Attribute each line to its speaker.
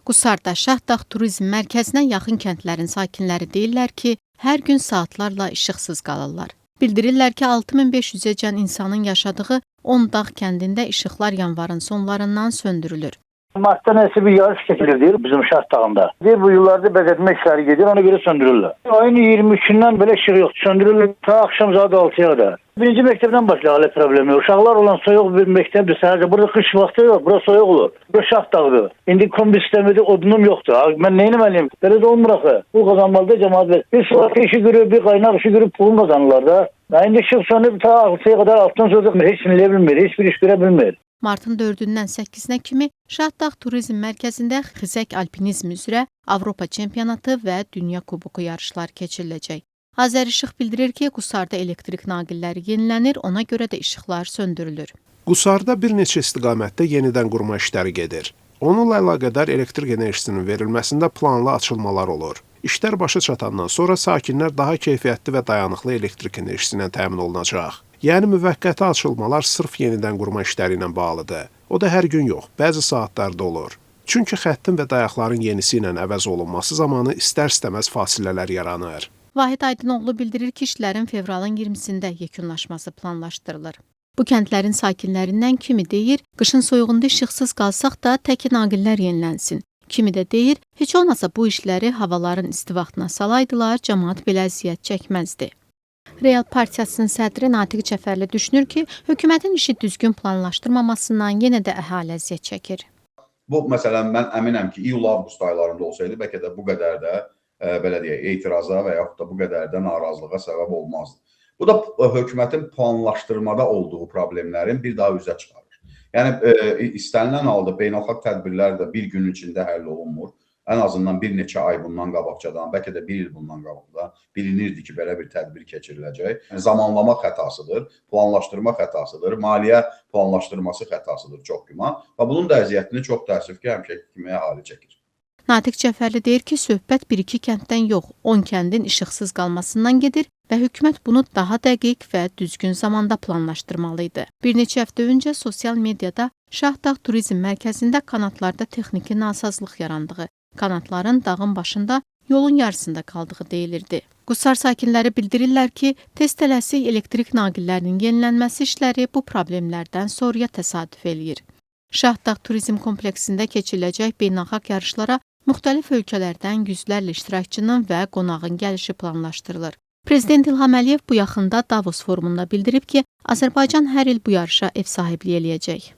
Speaker 1: Qusarda Şahdağ Turizm Mərkəzinə yaxın kəndlərin sakinləri deyirlər ki, hər gün saatlarla işıqsız qalırlar. Bildirirlər ki, 6500-əcən insanın yaşadığı 10 dağ kəndində işıqlar yanvarın sonlarından söndürülür.
Speaker 2: Martda nəsə bir yarış keçilir deyir bizim Şahdağında. Bu yıllarda bəzətmə işləri gedir, ona görə söndürürlər. Ayın 23-dən belə işıq yox, söndürürlər ta axşam saat 6-ya qədər. Birinci məktəbdən başlayır hələ problemi. Uşaqlar olan soyuq bir məktəbdir səhərcə. Burada qış vaxtı yox, burada soyuq olur. Burada Şahdağdır. İndi kombi sistemidir, odunum yoxdur. Mən nə etməliyim? Belə də olmur axı. Bu qazanmalıdır cəmaət. Bir sualtı işi görür, bir qaynaq işi görüb pulun qazanırlar da. İndi işıq sönüb ta 6-ya qədər altdan sonra heç nə eləyə bilmir, heç bir iş görə bilmir.
Speaker 1: Martın 4-dən 8-nə kimi Şahdağ Turizm Mərkəzində xizək alpinizm üzrə Avropa çempionatı və Dünya Kuboku yarışları keçiriləcək. Azərişıq bildirir ki, Qusarda elektrik naqilləri yenilənir, ona görə də işıqlar söndürülür.
Speaker 3: Qusarda bir neçə istiqamətdə yenidən qurma işləri gedir. Onunla əlaqədar elektrik enerjisinin verilməsində planlı açılmalar olur. İşlər başa çatandan sonra sakinlər daha keyfiyyətli və dayanıqlı elektrik enerjisi ilə təmin olunacaq. Yəni müvəqqəti açılmalar sırf yenidən qurma işləri ilə bağlıdır. O da hər gün yox, bəzi saatlarda olur. Çünki xəttin və dayaqların yenisi ilə əvəz olunması zamanı istər-istəməz fasilələr yaranır.
Speaker 1: Vahid Aydınoğlu bildirir ki, işlərin fevralın 20-sində yekunlaşması planlaşdırılır. Bu kəndlərin sakinlərindən kimi deyir, qışın soyuğunda işıqsız qalsaq da təki naqillər yenilənsin. Kimi də deyir, heç olmasa bu işləri havaların isti vaxtına salaydılar, cəmaət belə əziyyət çəkməzdi. Real Partiyasının sədri Natiq Cəfərli düşünür ki, hökumətin işi düzgün planlaşdırmamasından yenə də əhali əziyyət çəkir.
Speaker 4: Bu məsələn mən əminəm ki, iyul-avqust aylarında olsaydı bəlkə də bu qədər də belə deyək, etiraza və yaxud da bu qədər də narazılığa səbəb olmazdı. Bu da hökumətin planlaşdırmada olduğu problemlərin bir daha üzə çıxarır. Yəni istənilən halda beynəlxalq tədbirlər də bir gün içində həll olunmur. Ən azından bir neçə ay bundan qabaqcadan, bəlkə də bir il bundan qabaqda bilinirdi ki, belə bir tədbir keçiriləcək. Zamanlama xətasıdır, planlaşdırma xətasıdır, maliyyə planlaşdırması xətasıdır çox güman və bunun da əziyyətini çox təəssüf ki, həmişəki kimi əhali çəkir.
Speaker 1: Natiq Cəfərli deyir ki, söhbət 1-2 kənddən yox, 10 kəndin işıqsız qalmasından gedir və hökumət bunu daha dəqiq və düzgün zamanda planlaşdırmalı idi. Bir neçə həftə öncə sosial mediada Şahdağ Turizm Mərkəzində kanatlarda texniki nasazlıq yarandığı, kanatların dağın başında yolun yarısında qaldığı deyilirdi. Qusar sakinləri bildirirlər ki, tez tələsik elektrik naqillərinin yenilənməsi işləri bu problemlərdən sonraya təsadüf eləyir. Şahdağ Turizm kompleksində keçiriləcək beynəlxalq yarışlara müxtəlif ölkələrdən yüzlərlə iştirakçının və qonağın gəlişi planlaşdırılır. Prezident İlham Əliyev bu yaxında Davos forumunda bildirib ki, Azərbaycan hər il bu yarışa ev sahibliyi eləyəcək.